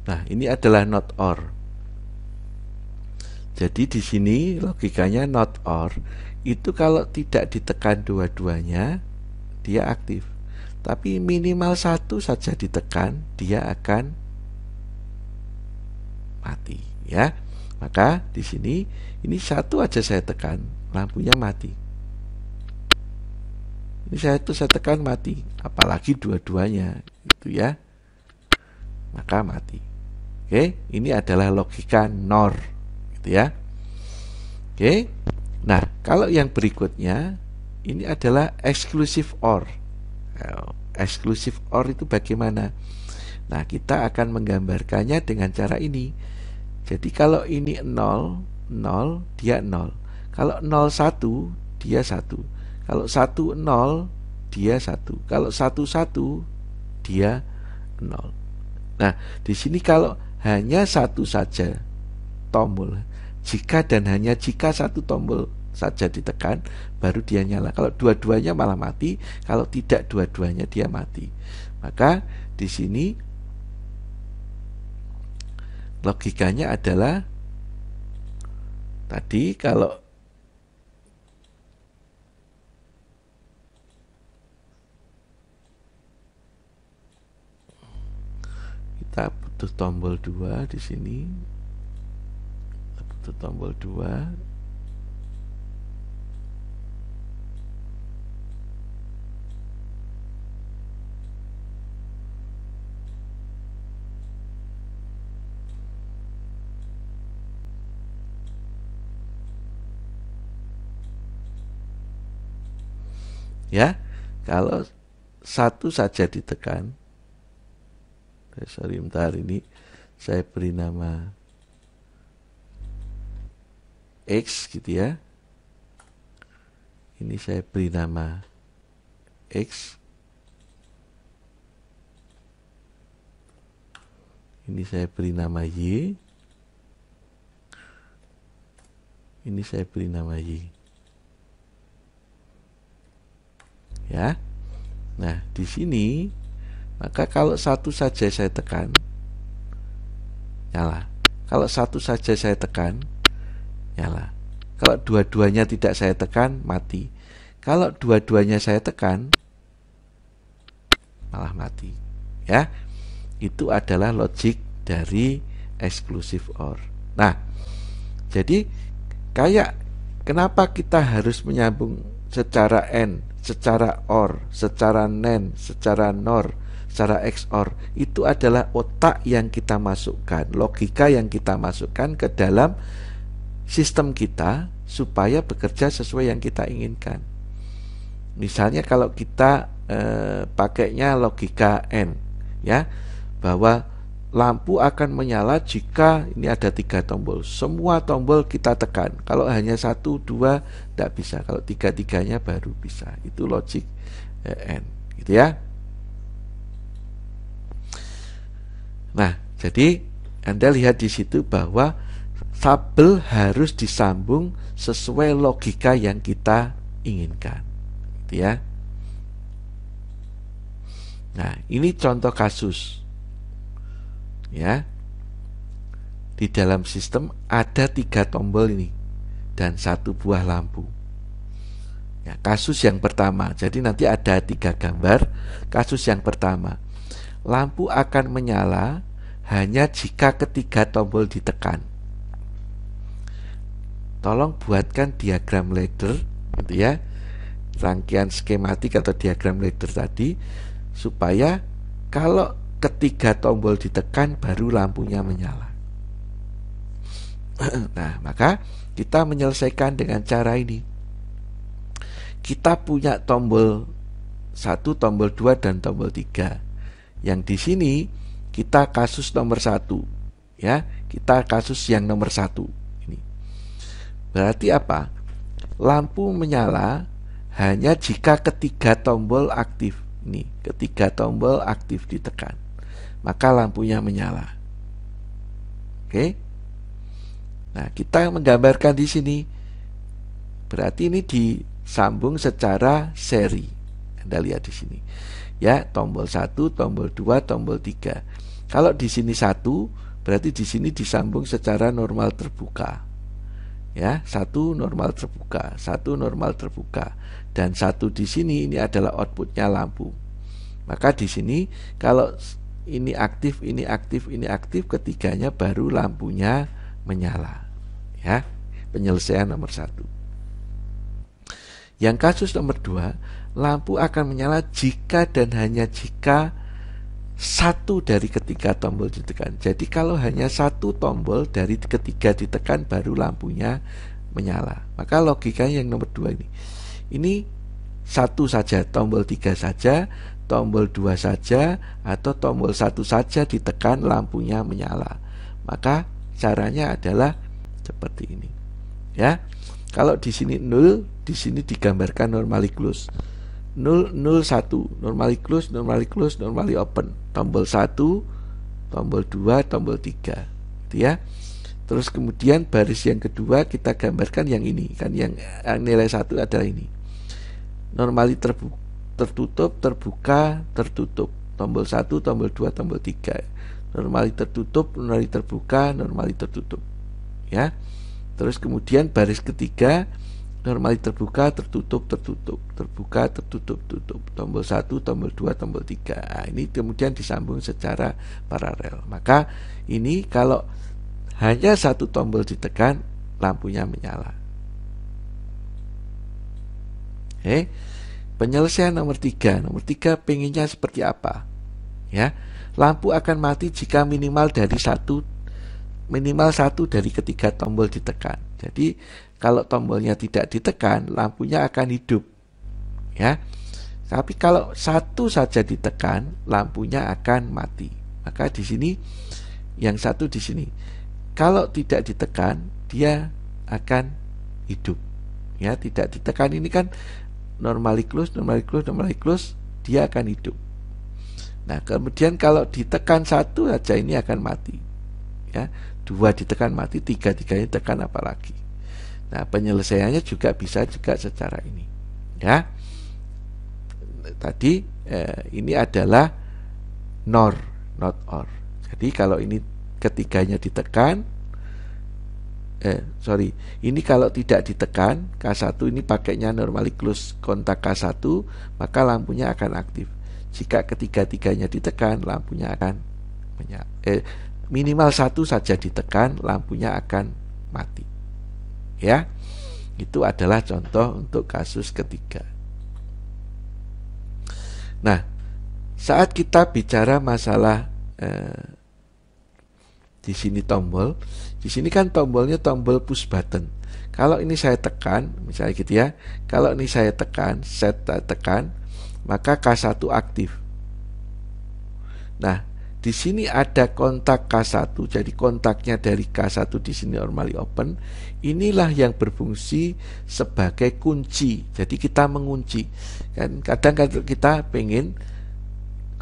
Nah, ini adalah not OR. Jadi di sini logikanya not OR itu kalau tidak ditekan dua-duanya dia aktif. Tapi minimal satu saja ditekan dia akan mati, ya. Maka di sini ini satu aja saya tekan, lampunya mati. Ini saya tekan mati, apalagi dua-duanya itu ya. Maka mati. Oke, ini adalah logika NOR. Ya. Oke. Nah, kalau yang berikutnya ini adalah exclusive OR. Exclusive OR itu bagaimana? Nah, kita akan menggambarkannya dengan cara ini. Jadi kalau ini 0, 0 dia 0. Kalau 0 1 dia 1. Kalau 1 0 dia 1. Kalau 1 1 dia 0. Nah, di sini kalau hanya satu saja tombol, jika dan hanya jika satu tombol saja ditekan baru dia nyala. Kalau dua-duanya malah mati, kalau tidak dua-duanya dia mati. Maka di sini logikanya adalah tadi kalau kita butuh tombol 2 di sini. Tombol 2 ya. Kalau satu saja ditekan, sorry bentar, ini saya beri nama X gitu ya. Ini saya beri nama X. Ini saya beri nama Y. Ini saya beri nama Y. Ya. Nah, di sini maka kalau satu saja saya tekan nyala. Kalau satu saja saya tekan nyala. Kalau dua-duanya tidak saya tekan mati. Kalau dua-duanya saya tekan malah mati. Ya, itu adalah logik dari exclusive OR. Nah, jadi kayak kenapa kita harus menyambung secara AND, secara OR, secara NAND, secara NOR, secara XOR? Itu adalah otak yang kita masukkan, logika yang kita masukkan ke dalam sistem kita supaya bekerja sesuai yang kita inginkan. Misalnya kalau kita pakainya logika AND, ya, bahwa lampu akan menyala jika ini ada 3 tombol. Semua tombol kita tekan. Kalau hanya 1, 2 tidak bisa. Kalau 3-3-nya baru bisa. Itu logik AND, gitu ya. Nah, jadi Anda lihat di situ bahwa tabel harus disambung sesuai logika yang kita inginkan, gitu ya. Nah, ini contoh kasus. Ya, di dalam sistem ada 3 tombol ini dan 1 buah lampu. Ya, kasus yang pertama, jadi nanti ada 3 gambar. Kasus yang pertama, lampu akan menyala hanya jika ketiga tombol ditekan. Tolong buatkan diagram ladder, gitu ya, rangkaian skematik atau diagram ladder tadi, supaya kalau ketiga tombol ditekan baru lampunya menyala. Nah, maka kita menyelesaikan dengan cara ini. Kita punya tombol 1, tombol 2, dan tombol 3. Yang di sini kita kasus nomor 1, ya. Kita kasus yang nomor 1 ini. Berarti apa? Lampu menyala hanya jika ketiga tombol aktif. Nih, ketiga tombol aktif ditekan, maka lampunya menyala. Oke. Nah, kita menggambarkan di sini. Berarti ini disambung secara seri. Anda lihat di sini. Ya, tombol 1, tombol 2, tombol 3. Kalau di sini 1, berarti di sini disambung secara normal terbuka. Ya, 1 normal terbuka, 1 normal terbuka, dan 1 di sini ini adalah outputnya lampu. Maka di sini kalau ini aktif, ini aktif, ini aktif, ketiganya baru lampunya menyala. Ya, penyelesaian nomor 1. Yang kasus nomor 2, lampu akan menyala jika dan hanya jika 1 dari ketiga tombol ditekan. Jadi kalau hanya 1 tombol dari ketiga ditekan baru lampunya menyala. Maka logikanya yang nomor 2 ini. Ini 1 saja, tombol 3 saja, tombol 2 saja, atau tombol 1 saja ditekan lampunya menyala. Maka caranya adalah seperti ini. Ya. Kalau di sini 0, di sini digambarkan normally close. 0, 0, 1, normally close, normally close, normally open. Tombol 1, tombol 2, tombol 3. Gitu ya. Terus kemudian baris yang kedua kita gambarkan yang ini. Kan yang nilai 1 adalah ini. Normally tertutup, terbuka, tertutup. Tombol 1, tombol 2, tombol 3. Normally tertutup, normally terbuka, normally tertutup. Ya. Terus kemudian baris ketiga, normally terbuka, tertutup, tertutup, terbuka, tertutup, tutup. Tombol 1, tombol 2, tombol 3. Nah, ini kemudian disambung secara paralel. Maka ini kalau hanya 1 tombol ditekan, lampunya menyala. Oke. Penyelesaian nomor 3. Nomor 3 pengennya seperti apa? Ya. Lampu akan mati jika minimal 1 dari ketiga tombol ditekan. Jadi kalau tombolnya tidak ditekan, lampunya akan hidup. Ya. Tapi kalau 1 saja ditekan, lampunya akan mati. Maka di sini yang 1 di sini. Kalau tidak ditekan, dia akan hidup. Ya, tidak ditekan ini kan normally close, normally close, normally close, dia akan hidup. Nah, kemudian kalau ditekan 1 saja ini akan mati. Ya, 2 ditekan mati, 3-3-nya ditekan apalagi. Nah, penyelesaiannya juga bisa juga secara ini. Ya. Tadi ini adalah NOR, not OR. Jadi kalau ini ketiganya ditekan, ini kalau tidak ditekan, K1 ini pakainya normally close kontak K1, maka lampunya akan aktif. Jika ketiga-tiganya ditekan, lampunya akan menyala. Minimal satu saja ditekan, lampunya akan mati. Ya, itu adalah contoh untuk kasus ketiga. Nah, saat kita bicara masalah di sini tombol, di sini kan tombolnya tombol push button. Kalau ini saya tekan, misalnya gitu ya. Kalau ini saya tekan, set tekan, maka K1 aktif. Nah, di sini ada kontak K1, jadi kontaknya dari K1 di sini normally open. Inilah yang berfungsi sebagai kunci. Jadi kita mengunci. Kan kadang kita pengen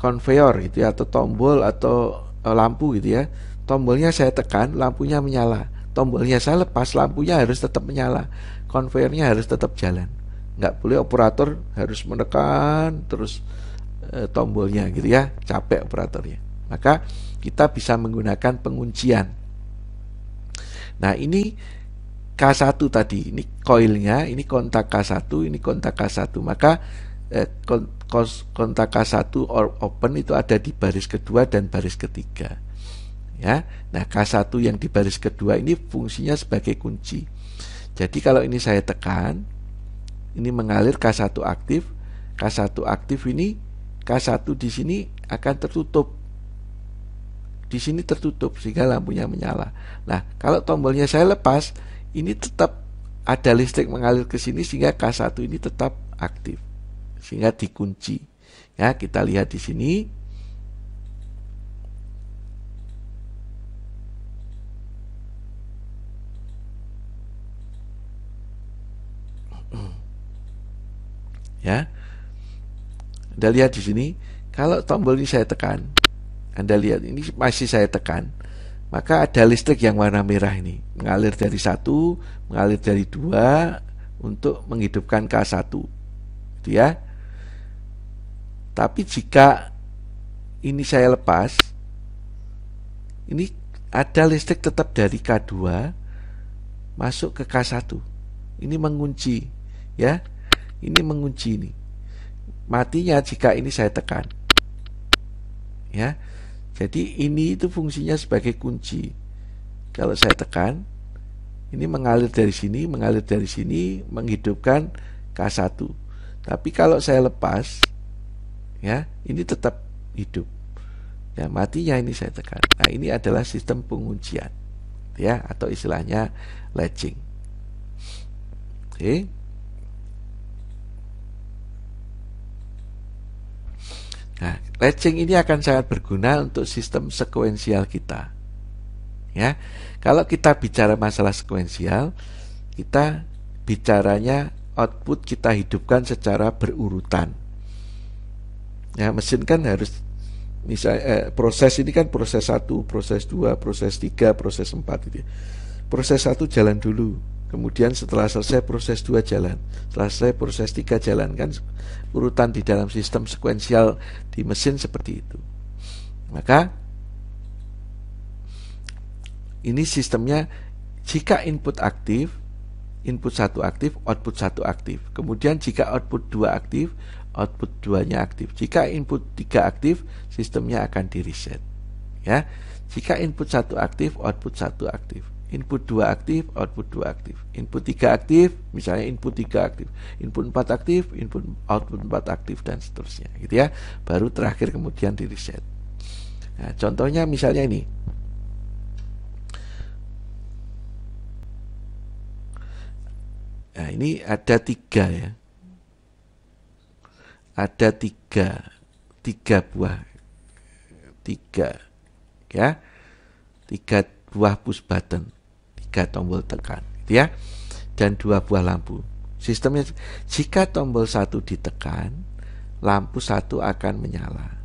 konveyor gitu ya, atau tombol atau lampu gitu ya. Tombolnya saya tekan, lampunya menyala. Tombolnya saya lepas, lampunya harus tetap menyala. Konveyornya harus tetap jalan. Nggak boleh operator harus menekan terus tombolnya gitu ya, capek operatornya. Maka kita bisa menggunakan penguncian. Nah, ini K1 tadi, ini koilnya, ini kontak K1, ini kontak K1. Maka kontak K1 open itu ada di baris kedua dan baris ketiga. Ya. Nah, K1 yang di baris kedua ini fungsinya sebagai kunci. Jadi kalau ini saya tekan, ini mengalir K1 aktif. K1 aktif ini, K1 di sini akan tertutup. Di sini tertutup sehingga lampunya menyala. Nah, kalau tombolnya saya lepas, ini tetap ada listrik mengalir ke sini sehingga K1 ini tetap aktif. Sehingga dikunci. Ya, kita lihat di sini. Ya. Anda lihat di sini, kalau tombol ini saya tekan, Anda lihat ini masih saya tekan, maka ada listrik yang warna merah ini mengalir dari 1, mengalir dari 2 untuk menghidupkan K1, gitu ya. Tapi jika ini saya lepas, ini ada listrik tetap dari K2 masuk ke K1. Ini mengunci, ya. Ini mengunci ini. Matinya jika ini saya tekan. Ya. Jadi ini itu fungsinya sebagai kunci. Kalau saya tekan, ini mengalir dari sini, menghidupkan K1. Tapi kalau saya lepas, ya, ini tetap hidup. Ya, matinya ini saya tekan. Nah, ini adalah sistem penguncian, ya, atau istilahnya latching. Oke. Nah, latching ini akan sangat berguna untuk sistem sekuensial kita. Ya, kalau kita bicara masalah sekuensial, kita bicaranya output kita hidupkan secara berurutan. Ya, mesin kan harus misalnya proses ini kan proses 1, proses 2, proses 3, proses 4 gitu ya. Proses 1 jalan dulu. Kemudian setelah selesai proses 2 jalan. Setelah selesai proses 3 jalan. Kan urutan di dalam sistem sekuensial di mesin seperti itu. Maka ini sistemnya, jika input aktif, input 1 aktif, output 1 aktif. Kemudian jika output 2 aktif, output 2-nya aktif. Jika input 3 aktif, sistemnya akan di reset. Ya. Jika input 1 aktif, output 1 aktif. Input 2 aktif, output 2 aktif. Input 3 aktif, misalnya input 3 aktif. Input 4 aktif, output 4 aktif, dan seterusnya, gitu ya. Baru terakhir kemudian di reset. Nah, contohnya misalnya ini. Nah, ini ada 3 ya. Ada 3 buah. 3 ya. 3 buah push button. 3 tombol tekan, gitu ya. Dan 2 buah lampu. Sistemnya, jika tombol 1 ditekan, lampu 1 akan menyala.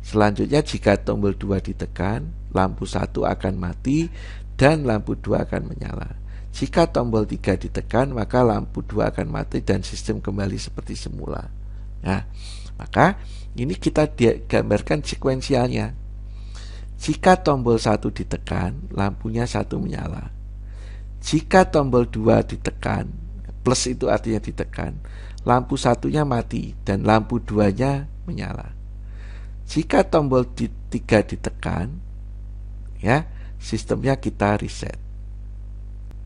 Selanjutnya jika tombol 2 ditekan, lampu 1 akan mati dan lampu 2 akan menyala. Jika tombol 3 ditekan, maka lampu 2 akan mati dan sistem kembali seperti semula. Nah, maka ini kita gambarkan sekuensialnya. Jika tombol 1 ditekan, lampunya 1 menyala. Jika tombol 2 ditekan, plus itu artinya ditekan, lampu 1-nya mati dan lampu 2-nya menyala. Jika tombol 3 ditekan, ya, sistemnya kita reset,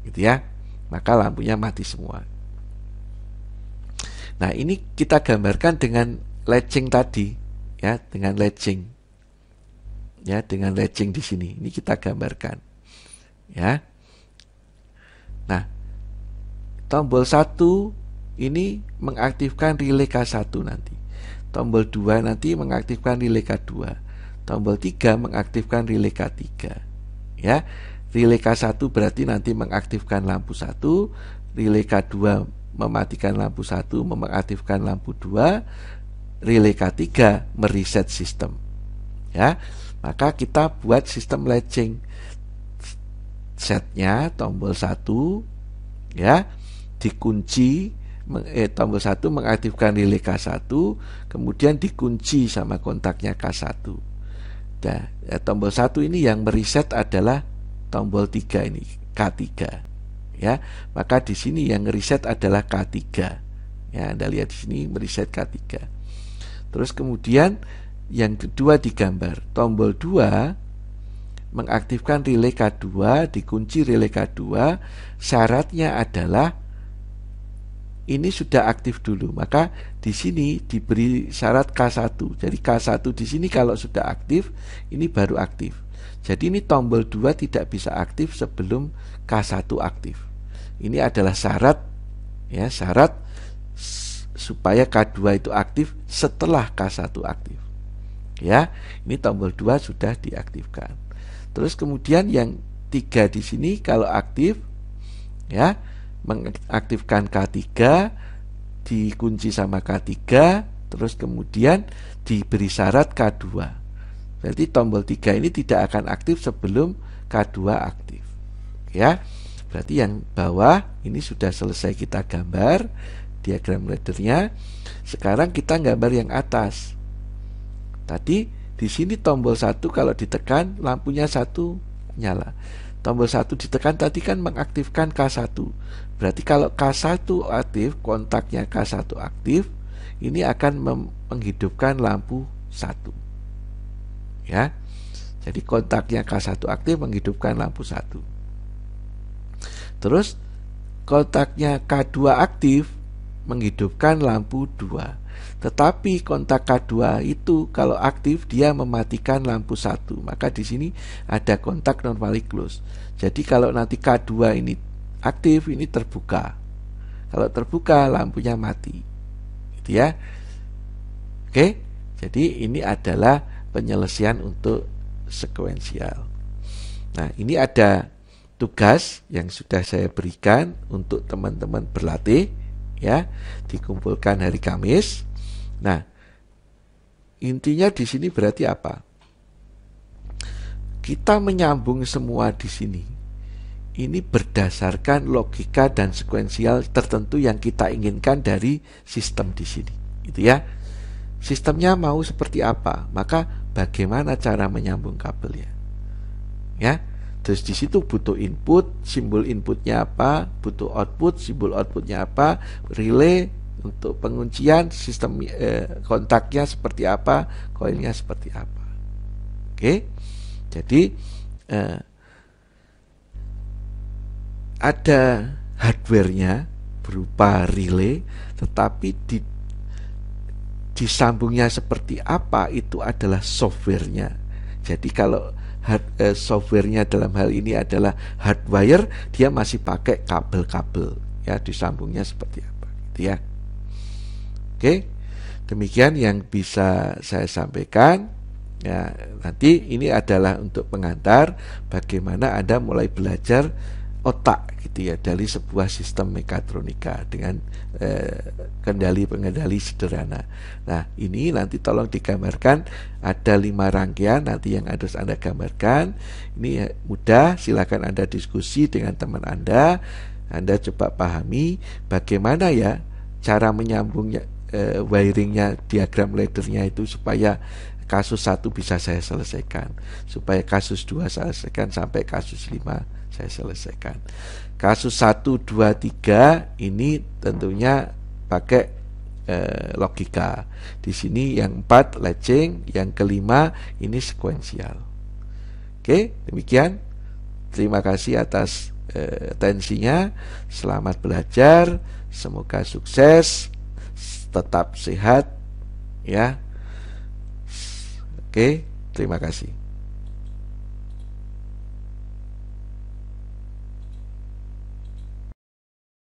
gitu ya, maka lampunya mati semua. Nah, ini kita gambarkan dengan latching tadi, ya, dengan latching, ya, dengan latching di sini. Ini kita gambarkan, ya. Nah, tombol 1 ini mengaktifkan relay K1 nanti. Tombol 2 nanti mengaktifkan relay K2. Tombol 3 mengaktifkan relay K3. Ya. Relay K1 berarti nanti mengaktifkan lampu 1, relay K2 mematikan lampu 1, mengaktifkan lampu 2, relay K3 mereset sistem. Ya. Maka kita buat sistem latching. Setnya tombol 1, ya, dikunci, tombol 1 mengaktifkan relay K1, kemudian dikunci sama kontaknya K1. Nah, tombol 1 ini yang mereset adalah tombol 3 ini, K3. Ya, maka di sini yang reset adalah K3. Ya, Anda lihat di sini mereset K3. Terus kemudian yang kedua digambar, tombol 2 mengaktifkan relay K2, dikunci relay K2. Syaratnya adalah ini sudah aktif dulu, maka di sini diberi syarat K1. Jadi K1 di sini kalau sudah aktif, ini baru aktif. Jadi ini tombol 2 tidak bisa aktif sebelum K1 aktif. Ini adalah syarat, ya, syarat supaya K2 itu aktif setelah K1 aktif. Ya, ini tombol 2 sudah diaktifkan. Terus kemudian yang 3 di sini kalau aktif, ya, mengaktifkan K3, dikunci sama K3, terus kemudian diberi syarat K2. Berarti tombol 3 ini tidak akan aktif sebelum K2 aktif. Ya. Berarti yang bawah ini sudah selesai kita gambar diagram laddernya. Sekarang kita gambar yang atas. Tadi di sini tombol 1 kalau ditekan lampunya 1 nyala. Tombol 1 ditekan tadi kan mengaktifkan K1. Berarti kalau K1 aktif, kontaknya K1 aktif, ini akan menghidupkan lampu 1. Ya. Jadi kontaknya K1 aktif menghidupkan lampu 1. Terus kontaknya K2 aktif menghidupkan lampu 2. Tetapi kontak K2 itu kalau aktif dia mematikan lampu 1. Maka di sini ada kontak normally close. Jadi kalau nanti K2 ini aktif, ini terbuka. Kalau terbuka lampunya mati. Gitu ya. Oke. Jadi ini adalah penyelesaian untuk sekuensial. Nah, ini ada tugas yang sudah saya berikan untuk teman-teman berlatih, ya, dikumpulkan hari Kamis. Nah, intinya di sini berarti apa? Kita menyambung semua di sini. Ini berdasarkan logika dan sekuensial tertentu yang kita inginkan dari sistem di sini, gitu ya. Sistemnya mau seperti apa? Maka bagaimana cara menyambung kabelnya? Ya. Terus di situ butuh input, simbol inputnya apa, butuh output, simbol outputnya apa, relay untuk penguncian, sistem kontaknya seperti apa, koilnya seperti apa. Oke, jadi ada hardware-nya berupa relay, tetapi disambungnya seperti apa itu adalah software-nya. Jadi kalau software-nya dalam hal ini adalah hardwire, dia masih pakai kabel-kabel, ya, disambungnya seperti apa, gitu ya. Oke, demikian yang bisa saya sampaikan. Ya, nanti ini adalah untuk pengantar bagaimana Anda mulai belajar otak, gitu ya, dari sebuah sistem mekatronika dengan kendali-pengendali sederhana. Nah, ini nanti tolong digambarkan, ada 5 rangkaian nanti yang harus Anda gambarkan. Ini mudah, silakan Anda diskusi dengan teman Anda coba pahami bagaimana ya cara menyambungnya, wiringnya, diagram laddernya itu supaya kasus 1 bisa saya selesaikan, supaya kasus 2 saya selesaikan, sampai kasus 5 saya selesaikan. Kasus 1, 2, 3 ini tentunya pakai logika. Di sini yang 4 latching, yang kelima ini sekuensial. Oke, demikian. Terima kasih atas atensinya. Selamat belajar. Semoga sukses. Tetap sehat ya. Oke, terima kasih.